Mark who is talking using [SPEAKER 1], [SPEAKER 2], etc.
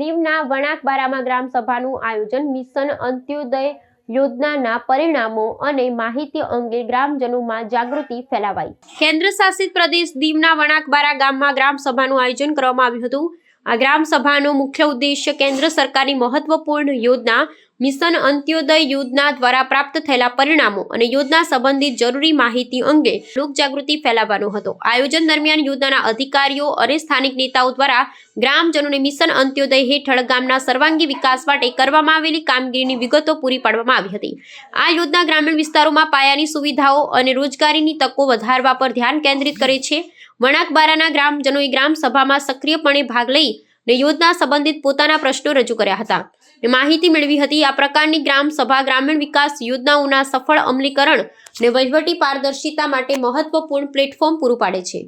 [SPEAKER 1] દીવના વણાકબારામાં ગ્રામસભાનું આયોજન મિશન અંત્યોદય યોજનાના પરિણામો અને માહિતી અંગે ગ્રામજનોમાં જાગૃતિ ફેલાવાઈ। કેન્દ્ર શાસિત પ્રદેશ દીવના વણાકબારા ગામમાં ગ્રામસભાનું આયોજન કરવામાં આવ્યું હતું। આ ગ્રામસભાનો મુખ્ય ઉદ્દેશ્ય કેન્દ્ર સરકારની મહત્વપૂર્ણ યોજના મિશન અંત્યોદય યોજના દ્વારા પ્રાપ્ત થયેલા પરિણામો અને યોજના સંબંધિત જરૂરી માહિતી અંગે લોકજાગૃતિ ફેલાવવાનો હતો। આયોજન દરમિયાન યોજનાના અધિકારીઓ અને સ્થાનિક નેતાઓ દ્વારા ગ્રામજનોને મિશન અંત્યોદય હેઠળ ગામના સર્વાંગી વિકાસ માટે કરવામાં આવેલી કામગીરીની વિગતો પૂરી પાડવામાં આવી હતી। આ યોજના ગ્રામીણ વિસ્તારોમાં પાયાની સુવિધાઓ અને રોજગારીની તકો વધારવા પર ધ્યાન કેન્દ્રિત કરે છે। વણાકબારાના ગ્રામજનોએ ગ્રામસભામાં સક્રિયપણે ભાગ લઈ યોજના સંબંધિત પોતાના પ્રશ્નો રજૂ કર્યા હતા, માહિતી મેળવી હતી। આ પ્રકારની ગ્રામસભા ગ્રામીણ વિકાસ યોજનાઓના સફળ અમલીકરણ અને વહીવટી પારદર્શિતા માટે મહત્વપૂર્ણ પ્લેટફોર્મ પૂરું પાડે છે।